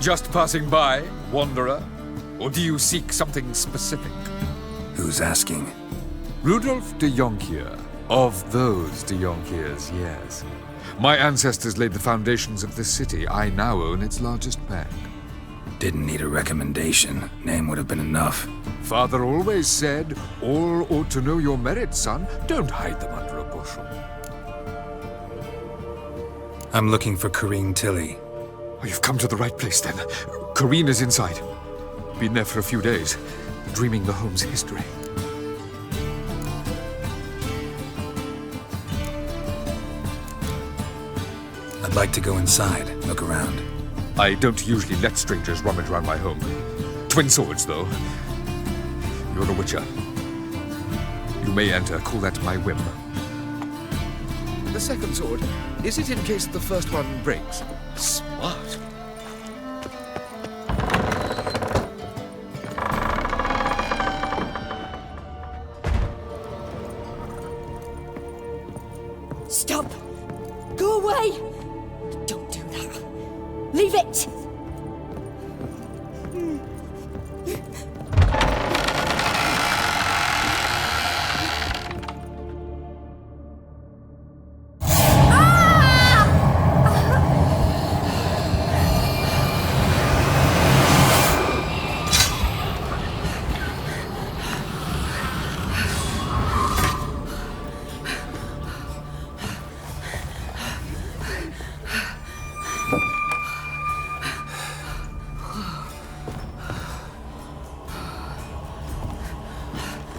Just passing by, wanderer? Or do you seek something specific? Who's asking? Rudolf de Jonkier. Of those de Jonkiers, yes. My ancestors laid the foundations of this city. I now own its largest bank. Didn't need a recommendation. Name would have been enough. Father always said, all ought to know your merits, son. Don't hide them under a bushel. I'm looking for Corrine Tilly. Oh, you've come to the right place, then. Corrine is inside. Been there for a few days, dreaming the home's history. I'd like to go inside, look around. I don't usually let strangers rummage around my home. Twin swords, though. You're a witcher. You may enter, call that my whim. The second sword, is it in case the first one breaks? Smart. Stop! Go away! Don't do that. Leave it!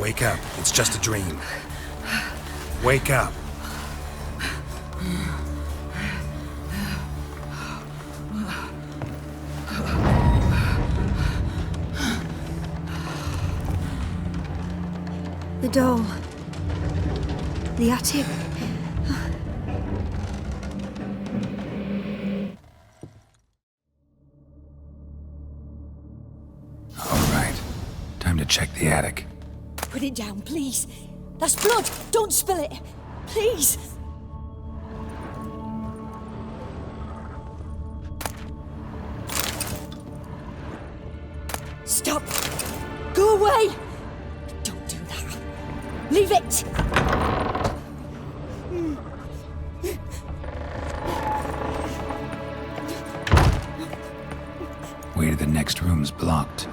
Wake up. It's just a dream. Wake up. The dome. The attic. All right. Time to check the attic. Put it down, please. That's blood! Don't spill it! Please! Stop! Go away! Don't do that. Leave it! Way to the next room's blocked.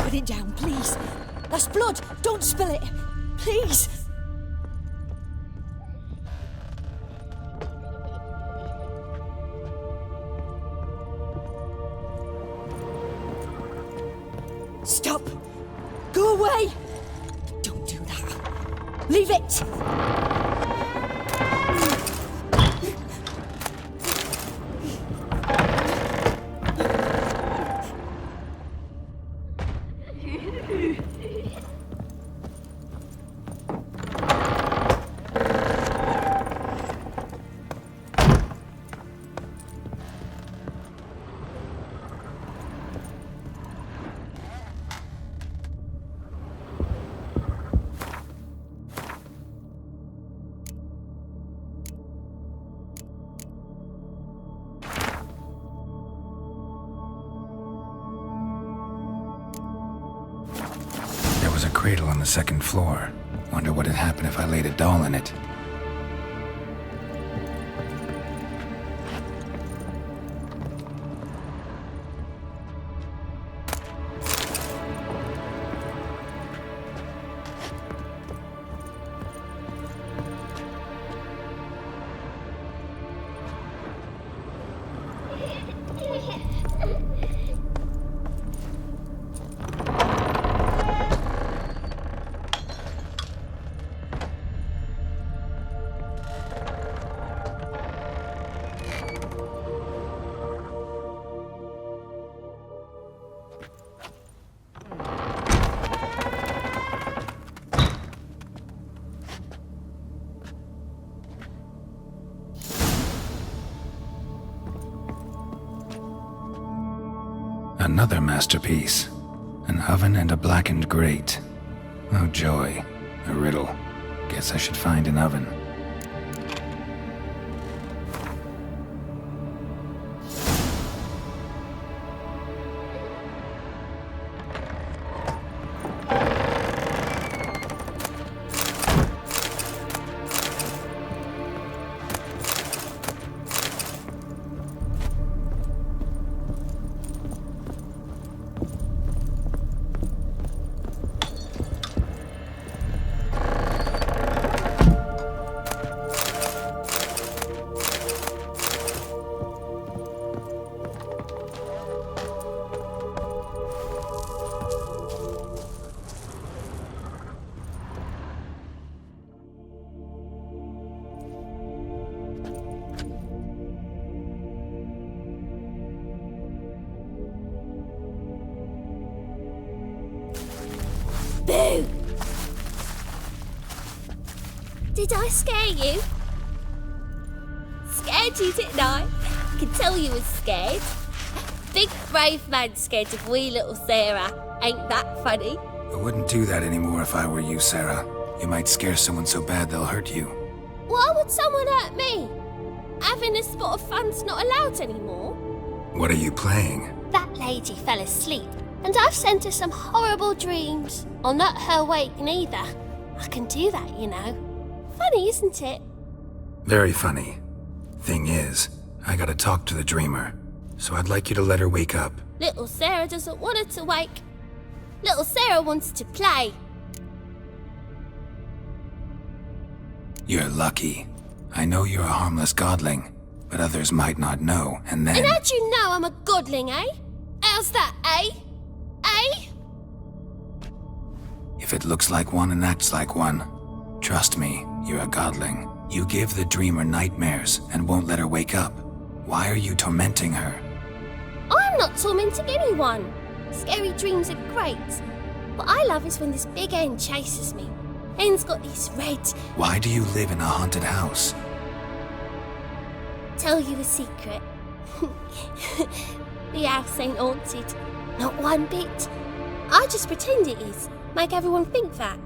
Put it down, please. That's blood! Don't spill it! Please! Stop! Go away! Don't do that. Leave it! cradle on the second floor. Wonder what'd happen if I laid a doll in it. Another masterpiece. An oven and a blackened grate. Oh joy. A riddle. Guess I should find an oven. Boo! Did I scare you? Scared you, didn't I? I can tell you was scared. Big brave man scared of wee little Sarah. Ain't that funny? I wouldn't do that anymore if I were you, Sarah. You might scare someone so bad they'll hurt you. Why would someone hurt me? Having a spot of fun's not allowed anymore. What are you playing? That lady fell asleep, and I've sent her some horrible dreams. I'll not her wake neither. I can do that, you know. Funny, isn't it? Very funny. Thing is, I gotta talk to the dreamer, so I'd like you to let her wake up. Little Sarah doesn't want her to wake. Little Sarah wants to play. You're lucky. I know you're a harmless godling, but others might not know, and then... And how'd you know I'm a godling, eh? How's that, eh? Eh? If it looks like one and acts like one, trust me, you're a godling. You give the dreamer nightmares and won't let her wake up. Why are you tormenting her? I'm not tormenting anyone. Scary dreams are great. What I love is when this big hen chases me. Hen's got these red... Why do you live in a haunted house? Tell you a secret. The house ain't haunted. Not one bit. I just pretend it is. Make everyone think that.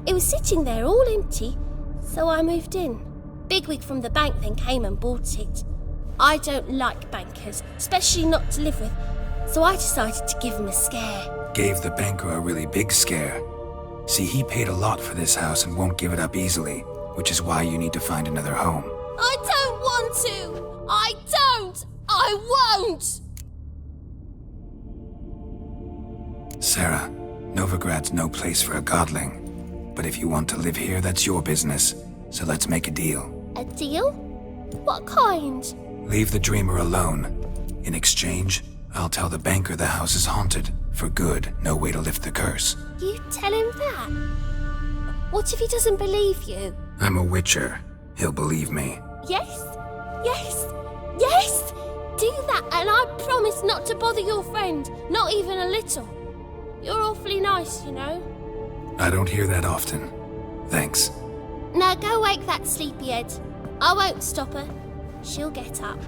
It was sitting there all empty, so I moved in. Bigwig from the bank then came and bought it. I don't like bankers, especially not to live with, so I decided to give him a scare. Gave the banker a really big scare. See, he paid a lot for this house and won't give it up easily, which is why you need to find another home. I don't want to! I don't! I won't! Sarah, Novigrad's no place for a godling. But if you want to live here, that's your business. So let's make a deal. A deal? What kind? Leave the dreamer alone. In exchange, I'll tell the banker the house is haunted. For good, no way to lift the curse. You tell him that? What if he doesn't believe you? I'm a witcher. He'll believe me. Yes, yes, yes! Do that and I promise not to bother your friend, not even a little. You're awfully nice, you know. I don't hear that often. Thanks. Now go wake that sleepyhead. I won't stop her. She'll get up.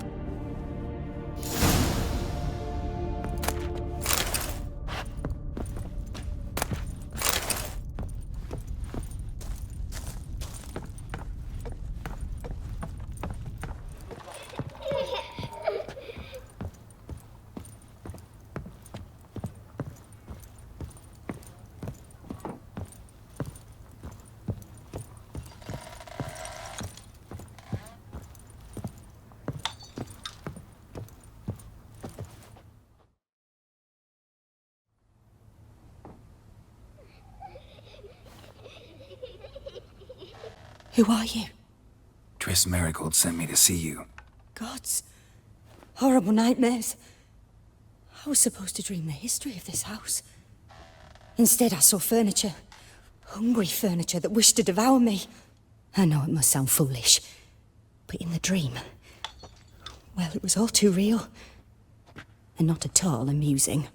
Who are you? Triss Marigold sent me to see you. Gods. Horrible nightmares. I was supposed to dream the history of this house. Instead, I saw furniture. Hungry furniture that wished to devour me. I know it must sound foolish, but in the dream, well, it was all too real. And not at all amusing.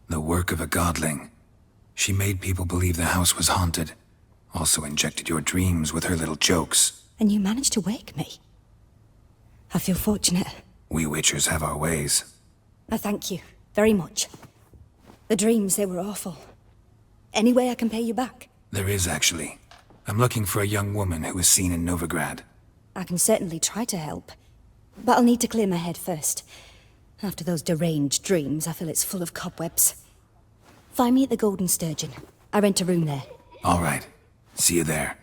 The work of a godling. She made people believe the house was haunted. Also injected your dreams with her little jokes. And you managed to wake me. I feel fortunate. We witchers have our ways. I thank you very much. The dreams, they were awful. Any way I can pay you back? There is, actually. I'm looking for a young woman who was seen in Novigrad. I can certainly try to help. But I'll need to clear my head first. After those deranged dreams, I feel it's full of cobwebs. Find me at the Golden Sturgeon. I rent a room there. All right. See you there.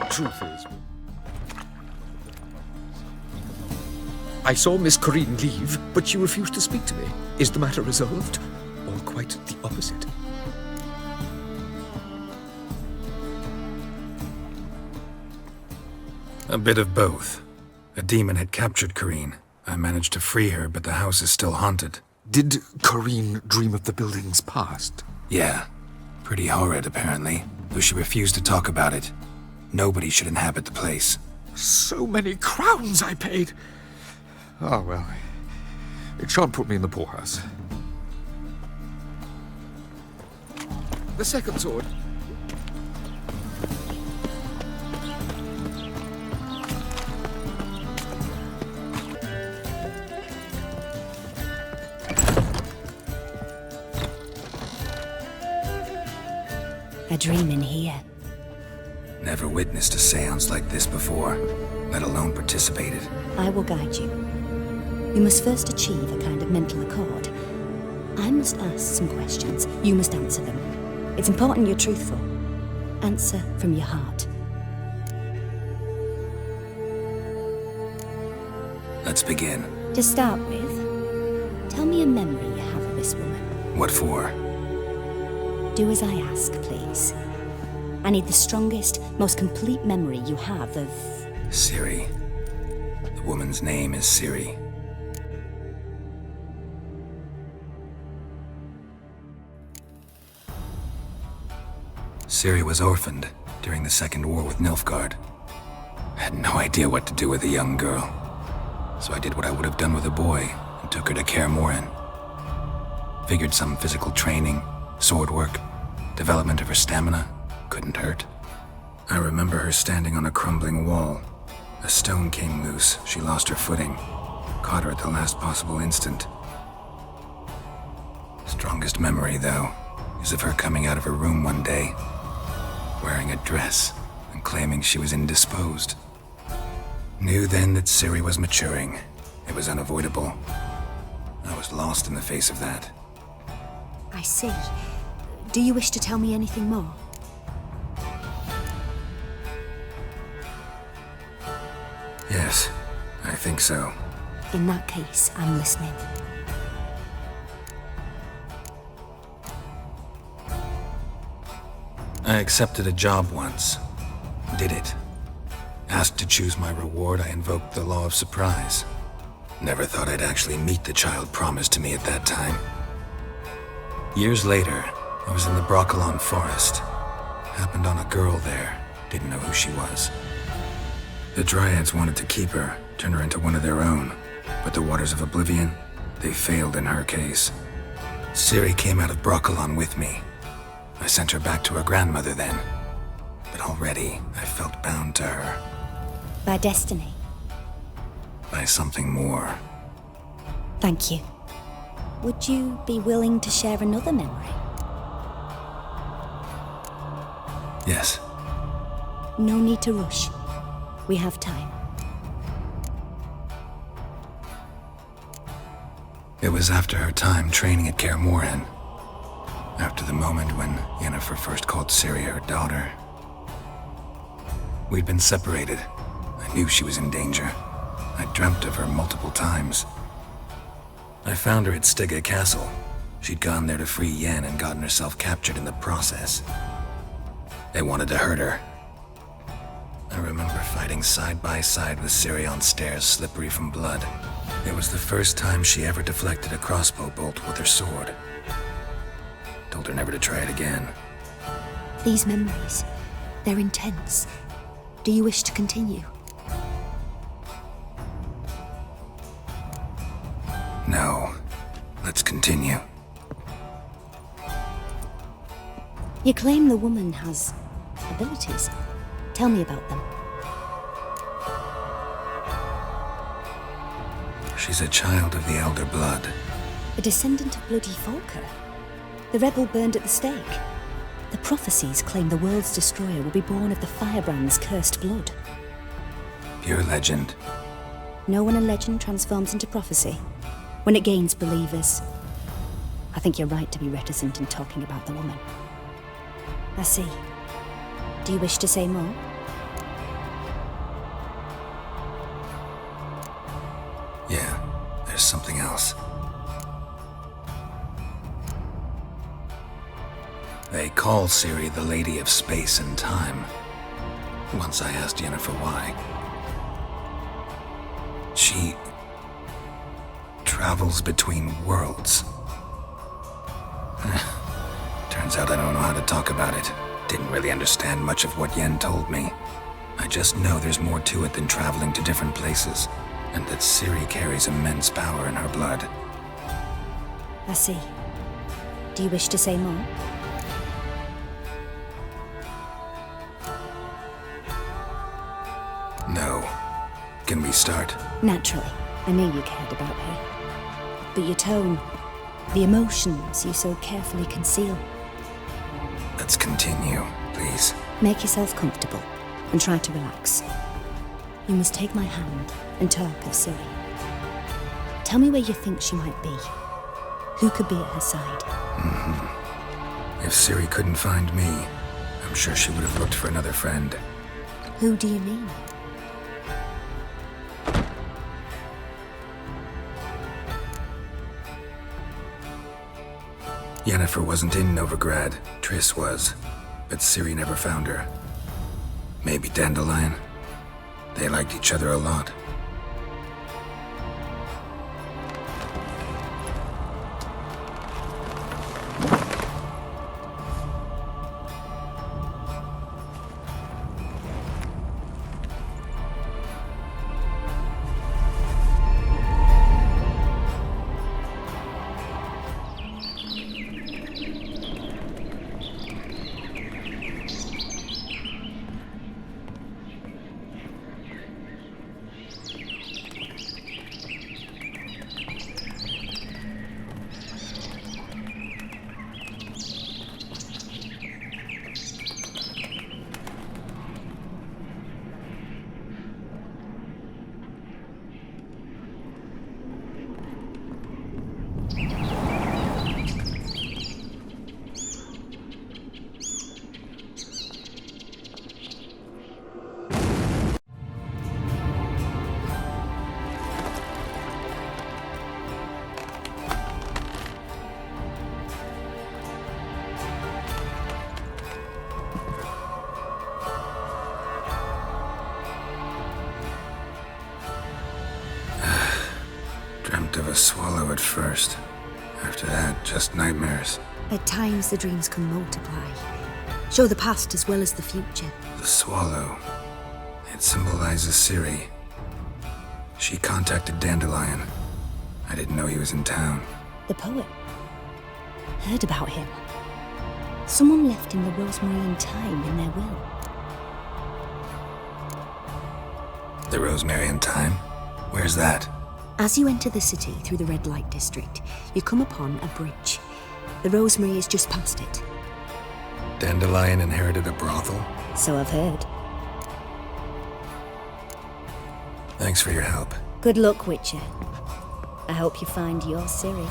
Truth is, I saw Miss Corinne leave, but she refused to speak to me. Is the matter resolved, or quite the opposite? A bit of both. A demon had captured Corinne. I managed to free her, but the house is still haunted. Did Corinne dream of the building's past? Yeah. Pretty horrid, apparently, though she refused to talk about it. Nobody should inhabit the place. So many crowns I paid! Oh, well. It shan't put me in the poorhouse. The second sword. A dream in here. Never witnessed a seance like this before, let alone participated. I will guide you. You must first achieve a kind of mental accord. I must ask some questions. You must answer them. It's important you're truthful. Answer from your heart. Let's begin. To start with, tell me a memory you have of this woman. What for? Do as I ask, please. I need the strongest, most complete memory you have of... Ciri. The woman's name is Ciri. Ciri was orphaned during the Second War with Nilfgaard. I had no idea what to do with a young girl, so I did what I would have done with a boy and took her to Kaer Morhen. Figured some physical training, sword work, development of her stamina couldn't hurt. I remember her standing on a crumbling wall. A stone came loose, she lost her footing, caught her at the last possible instant. Strongest memory, though, is of her coming out of her room one day, wearing a dress and claiming she was indisposed. Knew then that Ciri was maturing. It was unavoidable. I was lost in the face of that. I see. Do you wish to tell me anything more? Yes, I think so. In that case, I'm listening. I accepted a job once. Did it. Asked to choose my reward, I invoked the law of surprise. Never thought I'd actually meet the child promised to me at that time. Years later, I was in the Broccolon forest. Happened on a girl there. Didn't know who she was. The Dryads wanted to keep her, turn her into one of their own. But the Waters of Oblivion, they failed in her case. Ciri came out of Broccolon with me. I sent her back to her grandmother then. But already, I felt bound to her. By destiny. By something more. Thank you. Would you be willing to share another memory? Yes. No need to rush. We have time. It was after her time training at Kaer Morhen. After the moment when Yennefer first called Ciri her daughter. We'd been separated. I knew she was in danger. I dreamt of her multiple times. I found her at Stygga Castle. She'd gone there to free Yen and gotten herself captured in the process. They wanted to hurt her. I remember fighting side by side with Ciri on stairs slippery from blood. It was the first time she ever deflected a crossbow bolt with her sword. Told her never to try it again. These memories, they're intense. Do you wish to continue? No. Let's continue. You claim the woman has abilities. Tell me about them. She's a child of the Elder Blood. A descendant of bloody Volker. The rebel burned at the stake. The prophecies claim the world's destroyer will be born of the firebrand's cursed blood. Pure legend. Know when a legend transforms into prophecy? When it gains believers. I think you're right to be reticent in talking about the woman. I see. Do you wish to say more? Yeah, there's something else. They call Ciri the Lady of Space and Time. Once I asked Yennefer why. She travels between worlds. Turns out I don't know how to talk about it. Didn't really understand much of what Yen told me. I just know there's more to it than traveling to different places, and that Ciri carries immense power in her blood. I see. Do you wish to say more? No. Can we start? Naturally. I knew you cared about her. But your tone, the emotions you so carefully conceal. Let's continue, please. Make yourself comfortable and try to relax. You must take my hand and talk of Ciri. Tell me where you think she might be. Who could be at her side? If Ciri couldn't find me, I'm sure she would have looked for another friend. Who do you mean? Yennefer wasn't in Novigrad. Triss was. But Ciri never found her. Maybe Dandelion. They liked each other a lot. Dreamt of a swallow at first. After that, just nightmares. At times the dreams can multiply. Show the past as well as the future. The swallow. It symbolizes Ciri. She contacted Dandelion. I didn't know he was in town. The poet. Heard about him. Someone left him the rosemary and thyme in their will. The rosemary and thyme? Where's that? As you enter the city through the red light district, you come upon a bridge. The rosemary is just past it. Dandelion inherited a brothel? So I've heard. Thanks for your help. Good luck, Witcher. I hope you find your Ciri.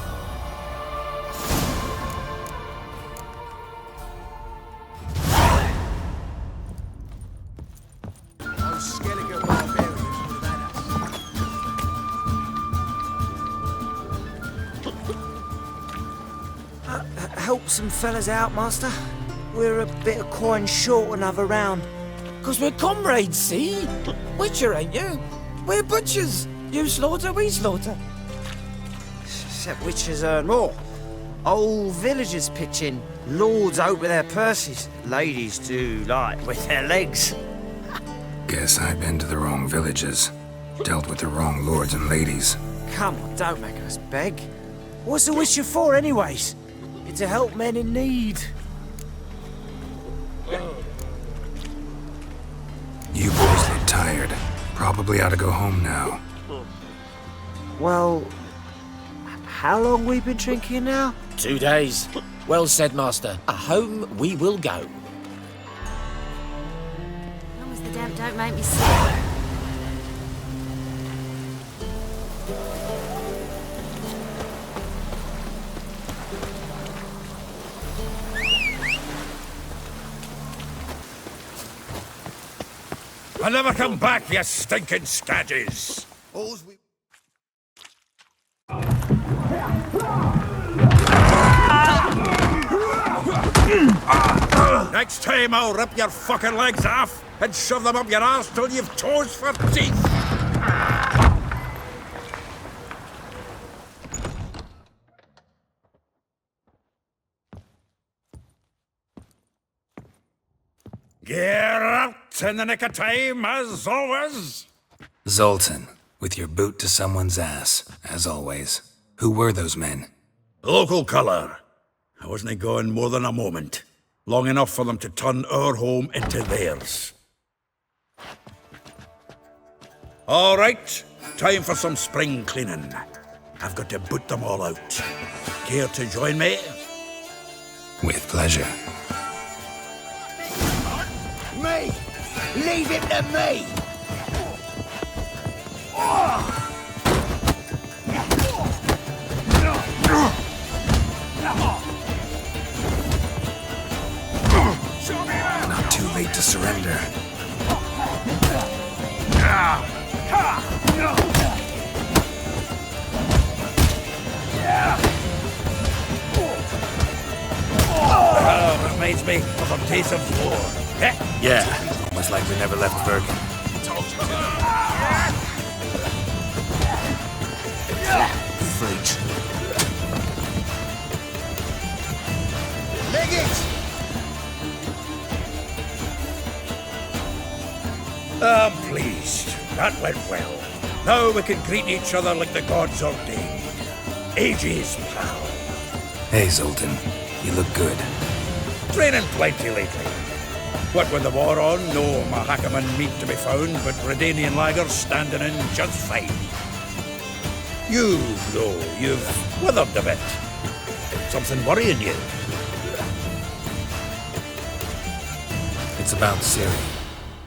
Help some fellas out, master. We're a bit of coin short another round. 'Cause we're comrades, see? Witcher, ain't you? We're butchers. You slaughter, we slaughter. Except witchers earn more. Old villagers pitch in. Lords out with their purses. Ladies do like with their legs. Guess I've been to the wrong villages. Dealt with the wrong lords and ladies. Come on, don't make us beg. What's a witcher for, anyways? It's to help men in need. You boys look tired. Probably ought to go home now. Well, how long we been drinking now? 2 days. Well said, master. Home we will go. As long as the damp don't make me sick. I'll never come back, you stinking stagges! Next time I'll rip your fucking legs off and shove them up your arse till you've toes for teeth! Geralt, in the nick of time, as always. Zoltan, with your boot to someone's ass, as always. Who were those men? Local colour. I wasn't gone more than a moment. Long enough for them to turn our home into theirs. All right, time for some spring cleaning. I've got to boot them all out. Care to join me? With pleasure. Me! Leave it to me! Not too late to surrender. Oh, reminds me of a taste of war. Yeah, almost like we never left Bergen. Freak. Leg it! I'm pleased. That went well. Now we can greet each other like the gods ordained. Ages, pal. Hey, Zoltan. You look good. Training plenty lately. What with the war on, no Mahakaman meat to be found, but Redanian lagers standing in just fine. You, though, you've withered a bit. Something worrying you? It's about Ciri.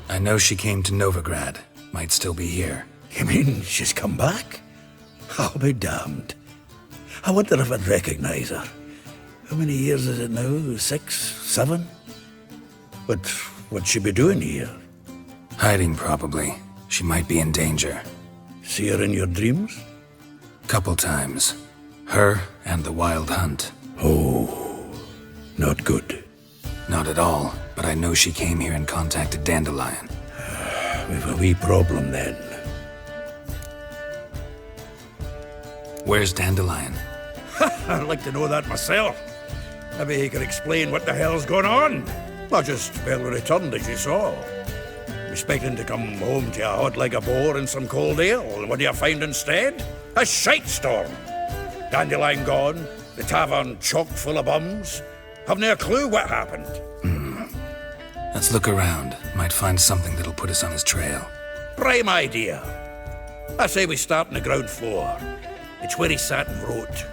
I know she came to Novigrad. Might still be here. You mean she's come back? I'll be damned. I wonder if I'd recognize her. How many years is it now? 6, 7? But what'd she be doing here? Hiding, probably. She might be in danger. See her in your dreams? Couple times. Her and the Wild Hunt. Oh, not good. Not at all, but I know she came here and contacted Dandelion. We've a wee problem then. Where's Dandelion? I'd like to know that myself. Maybe he could explain what the hell's going on. I just barely returned, as you saw. Expecting to come home to a hot like a boar and some cold ale, and what do you find instead? A shite storm. Dandelion gone, the tavern chock full of bums. Haven't a clue what happened. Let's look around. Might find something that'll put us on his trail. Prime idea. I say we start on the ground floor. It's where he sat and wrote.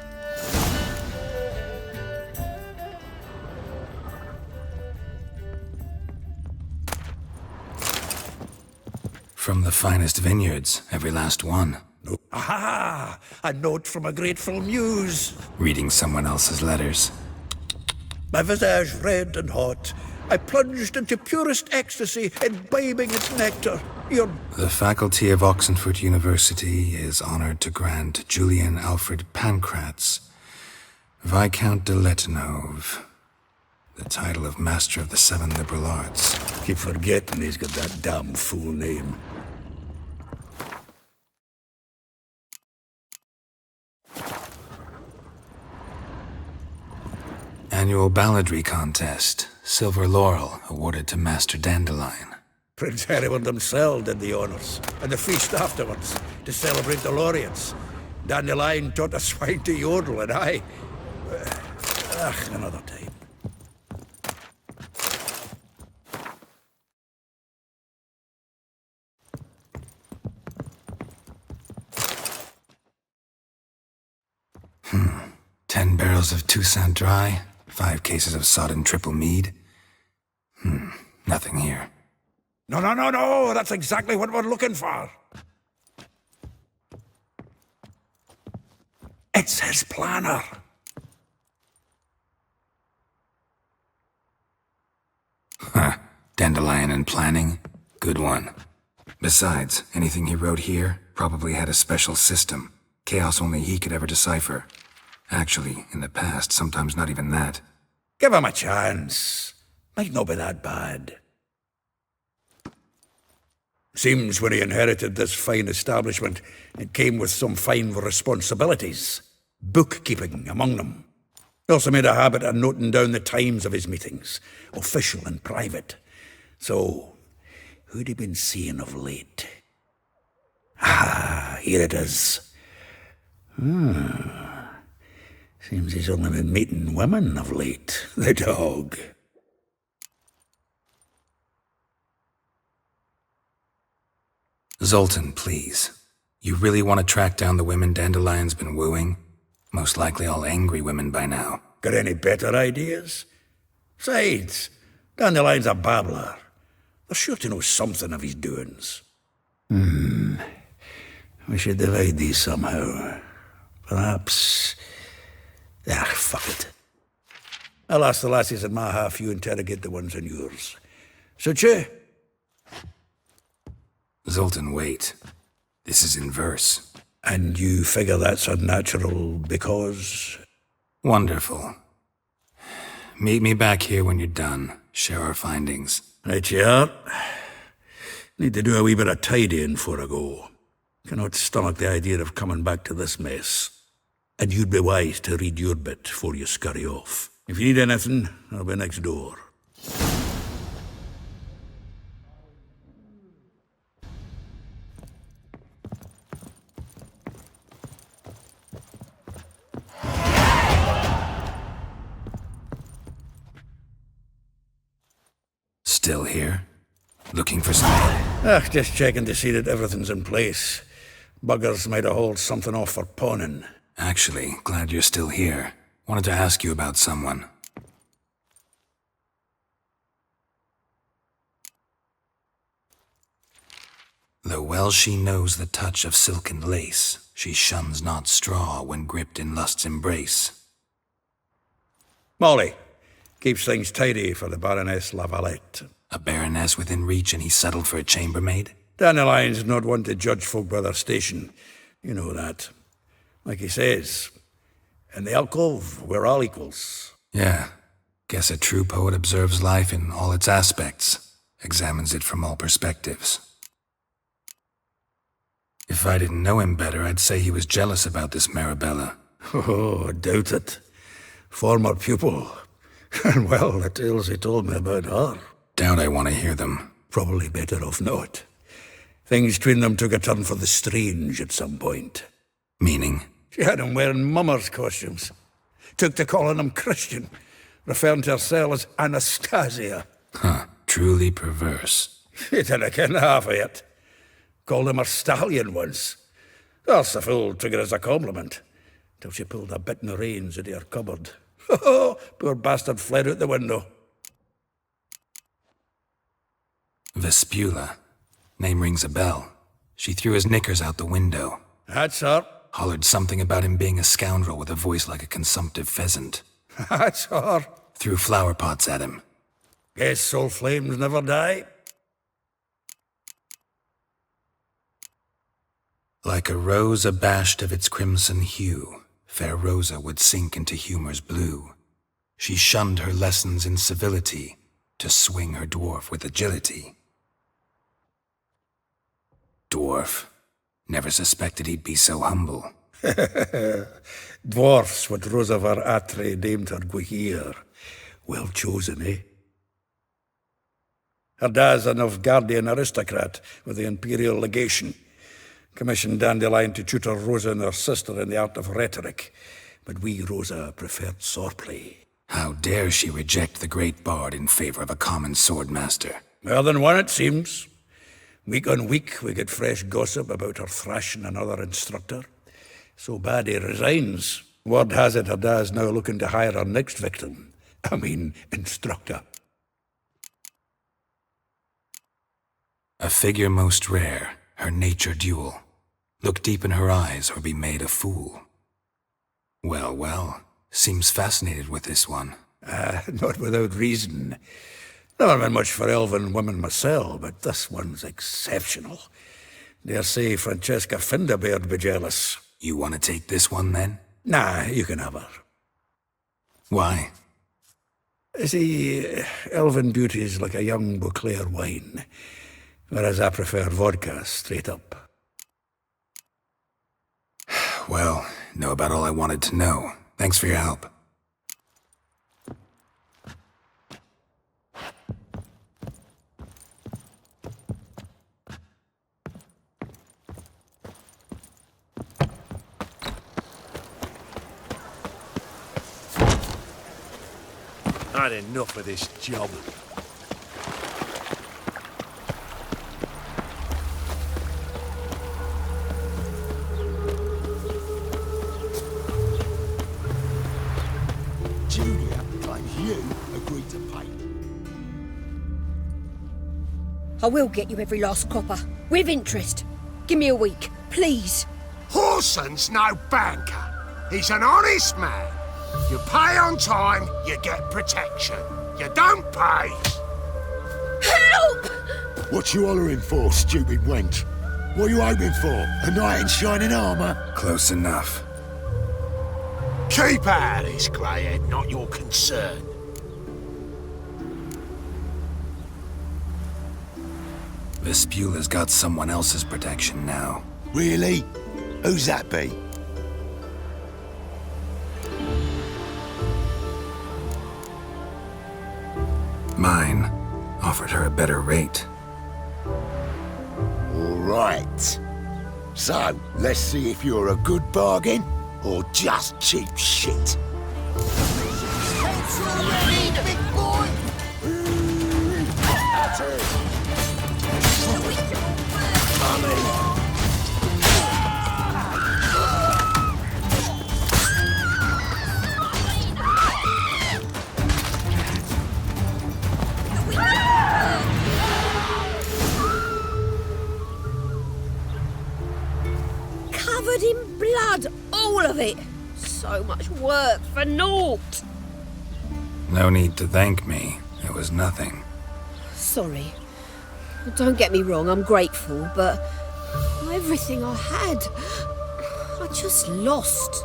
From the finest vineyards, every last one. Aha! A note from a grateful muse. Reading someone else's letters. My visage red and hot, I plunged into purest ecstasy, imbibing its nectar. The faculty of Oxenford University is honored to grant Julian Alfred Pancratz, Viscount de Letenove, the title of Master of the Seven Liberal Arts. Keep forgetting he's got that damn fool name. Annual balladry contest. Silver laurel awarded to Master Dandelion. Prince Hereward himself did the honors, and the feast afterwards, to celebrate the laureates. Dandelion taught a swine to yodel, and I... another time. Hmm. 10 barrels of Toussaint Dry, 5 cases of sodden triple mead. Nothing here. No, that's exactly what we're looking for. It's his planner. Huh. Dandelion and planning? Good one. Besides, anything he wrote here probably had a special system. Chaos only he could ever decipher. Actually, in the past, sometimes not even that. Give him a chance. Might not be that bad. Seems when he inherited this fine establishment, it came with some fine responsibilities. Bookkeeping among them. He also made a habit of noting down the times of his meetings, official and private. So, who'd he been seeing of late? Ah, here it is. Seems he's only been meeting women of late, the dog. Zoltan, please. You really want to track down the women Dandelion's been wooing? Most likely all angry women by now. Got any better ideas? Besides, Dandelion's a babbler. They're sure to know something of his doings. We should divide these somehow. Perhaps... fuck it. I'll ask the lassies in my half, you interrogate the ones in yours. Suit you? Zoltan, wait. This is in verse. And you figure that's unnatural because... Wonderful. Meet me back here when you're done. Share our findings. Right you are. Need to do a wee bit of tidying before I go. Cannot stomach the idea of coming back to this mess. And you'd be wise to read your bit before you scurry off. If you need anything, I'll be next door. Still here? Looking for something? Just checking to see that everything's in place. Buggers might have hauled something off for pawning. Actually, glad you're still here. Wanted to ask you about someone. Though well she knows the touch of silken lace, she shuns not straw when gripped in lust's embrace. Molly, keeps things tidy for the Baroness Lavalette. A baroness within reach and he settled for a chambermaid? Dandelion's not one to judge folk by their station. You know that. Like he says, in the alcove, we're all equals. Yeah. Guess a true poet observes life in all its aspects, examines it from all perspectives. If I didn't know him better, I'd say he was jealous about this Marabella. Oh, doubt it. Former pupil. And well, the tales he told me about her. Doubt I want to hear them. Probably better off not. Things between them took a turn for the strange at some point. Meaning? She had him wearing mummers' costumes. Took to calling him Christian, referring to herself as Anastasia. Huh, truly perverse. He didn't ken half of it. Called him her stallion once. That's the fool took it as a compliment, till she pulled a bit in the reins into her cupboard. Poor bastard fled out the window. Vespula. Name rings a bell. She threw his knickers out the window. That's her. Hollered something about him being a scoundrel with a voice like a consumptive pheasant. That's her. Threw flower pots at him. Guess soul flames never die. Like a rose abashed of its crimson hue, fair Rosa would sink into humor's blue. She shunned her lessons in civility to swing her dwarf with agility. Dwarf. Never suspected he'd be so humble. Dwarfs what Rosa var Atre named her Guihir. Well chosen, eh? Her dad's a Nilfgaardian aristocrat with the Imperial Legation. Commissioned Dandelion to tutor Rosa and her sister in the art of rhetoric. But we, Rosa, preferred swordplay. How dare she reject the great bard in favor of a common swordmaster? More than one, it seems. Week on week, we get fresh gossip about her thrashing another instructor. So bad he resigns. Word has it her dad's now looking to hire her next victim. Instructor. A figure most rare, her nature dual. Look deep in her eyes or be made a fool. Well, well, seems fascinated with this one. Not without reason. Never been much for elven women myself, but this one's exceptional. Dare say Francesca Finderbeard be jealous. You want to take this one, then? Nah, you can have her. Why? See, elven beauty's like a young Beauclair wine, whereas I prefer vodka straight up. Well, know about all I wanted to know. Thanks for your help. I had enough of this job. Julia claims you agreed to pay. I will get you every last copper, with interest. Give me a week, please. Horson's no banker. He's an honest man. You pay on time, you get protection. You don't pay. Help! What you hollering for, stupid wench? What are you hoping for? A knight in shining armour? Close enough. Keep out of this, greyhead, not your concern. Vespula's got someone else's protection now. Really? Who's that be? Mine. Offered her a better rate. All right. So, let's see if you're a good bargain or just cheap shit. Big boy! That's it. Covered in blood, all of it. So much work for naught. No need to thank me. It was nothing. Sorry. Don't get me wrong, I'm grateful, but everything I had, I just lost.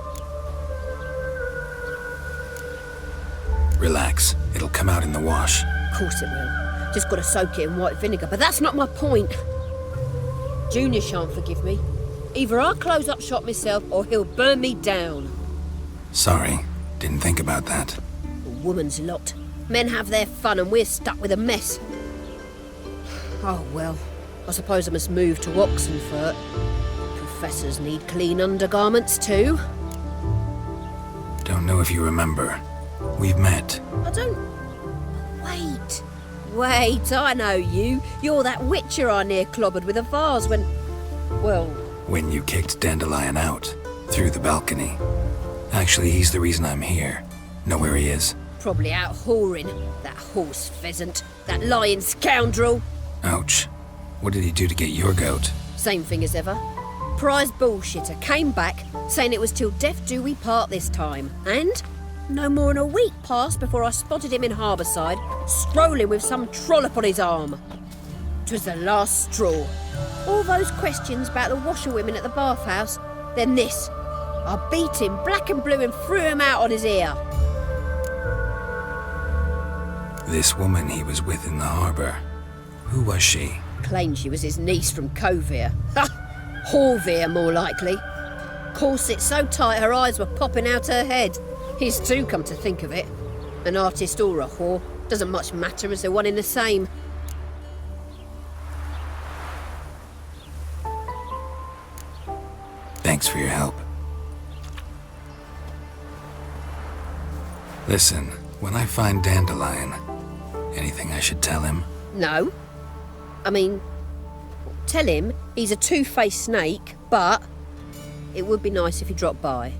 Relax. It'll come out in the wash. Of course it will. Just gotta soak it in white vinegar, but that's not my point. Junior shan't forgive me. Either I'll close up shop myself or he'll burn me down. Sorry. Didn't think about that. A woman's lot. Men have their fun and we're stuck with a mess. Oh well, I suppose I must move to Oxenfurt. Professors need clean undergarments too. Don't know if you remember. We've met. I don't... Wait, I know you. You're that witcher I near clobbered with a vase when... Well... When you kicked Dandelion out. Through the balcony. Actually, he's the reason I'm here. Know where he is? Probably out whoring. That horse pheasant. That lying scoundrel. Ouch. What did he do to get your goat? Same thing as ever. Prize bullshitter came back saying it was till death do we part this time. And no more than a week passed before I spotted him in Harbourside, strolling with some trollop on his arm. 'Twas the last straw. All those questions about the washerwomen at the bathhouse, then this. I beat him black and blue and threw him out on his ear. This woman he was with in the harbour, who was she? Claimed she was his niece from Kovir. Ha! Horvir, more likely. Corset so tight her eyes were popping out her head. His too, come to think of it. An artist or a whore, doesn't much matter as they're one in the same. Thanks for your help. Listen, when I find Dandelion, anything I should tell him? No. I mean, tell him he's a two-faced snake, but it would be nice if he dropped by.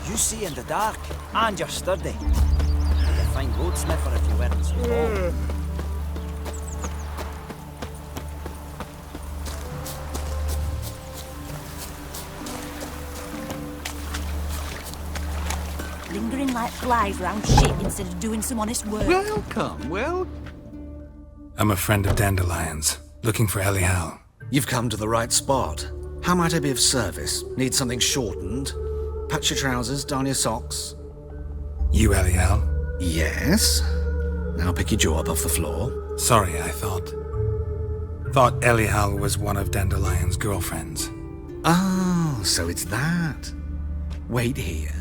You see in the dark, and you're sturdy. You'd a fine goldsmither if you weren't so tall. Lingering like flies round shit instead of doing some honest work. Welcome, I'm a friend of Dandelion's, looking for Elihal. You've come to the right spot. How might I be of service? Need something shortened? Patch your trousers, darn your socks. You Elihal? Yes. Now pick your jaw up off the floor. Sorry, I thought Elihal was one of Dandelion's girlfriends. Oh, so it's that. Wait here.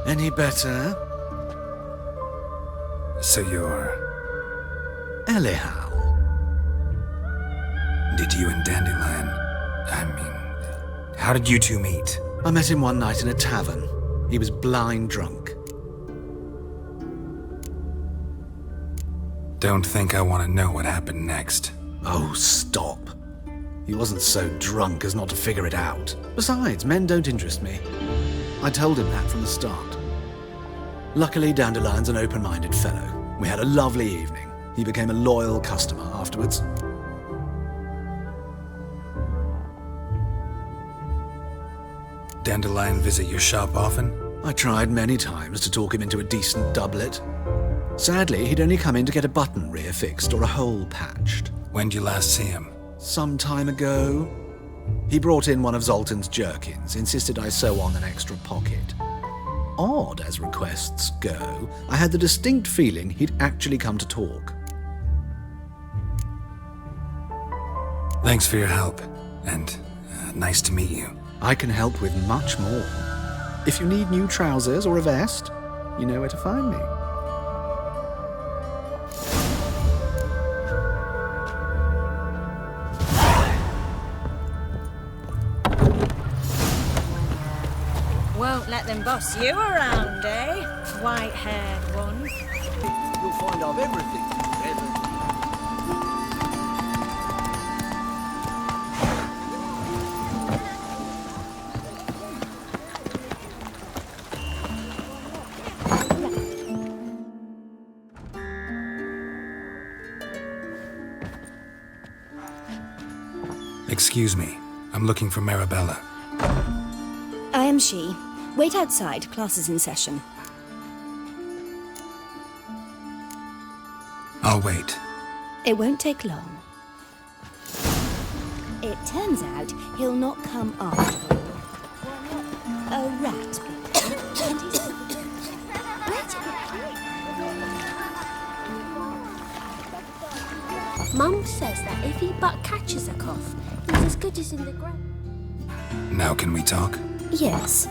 Any better? So you're... Elihal. Did you and Dandelion... how did you two meet? I met him one night in a tavern. He was blind drunk. Don't think I want to know what happened next. Oh, stop. He wasn't so drunk as not to figure it out. Besides, men don't interest me. I told him that from the start. Luckily, Dandelion's an open-minded fellow. We had a lovely evening. He became a loyal customer afterwards. Dandelion visit your shop often? I tried many times to talk him into a decent doublet. Sadly, he'd only come in to get a button rear-fixed or a hole patched. When'd you last see him? Some time ago. He brought in one of Zoltan's jerkins, insisted I sew on an extra pocket. Odd as requests go, I had the distinct feeling he'd actually come to talk. Thanks for your help, and nice to meet you. I can help with much more. If you need new trousers or a vest, you know where to find me. Won't let them boss you around, eh? White-haired one. You'll find I've everything. Excuse me. I'm looking for Marabella. I am she. Wait outside. Class is in session. I'll wait. It won't take long. It turns out he'll not come after all. A rat. And he's... Mum says that if he but catches a cough, he's as good as in the grave. Now can we talk? Yes.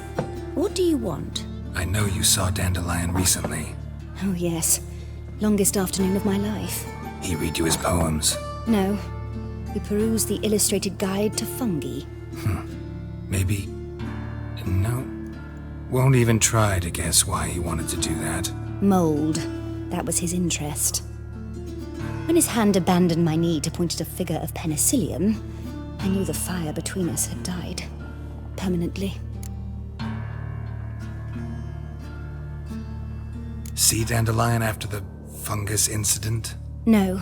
What do you want? I know you saw Dandelion recently. Oh, yes. Longest afternoon of my life. He read you his poems? No. We perused the illustrated guide to fungi. Maybe... No? Won't even try to guess why he wanted to do that. Mould. That was his interest. When his hand abandoned my knee to point at a figure of penicillium, I knew the fire between us had died. Permanently. See Dandelion after the fungus incident? No.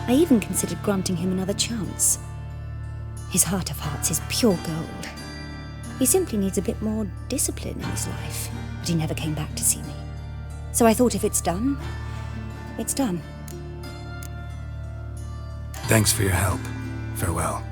I even considered granting him another chance. His heart of hearts is pure gold. He simply needs a bit more discipline in his life, but he never came back to see me. So I thought if it's done, it's done. Thanks for your help. Farewell.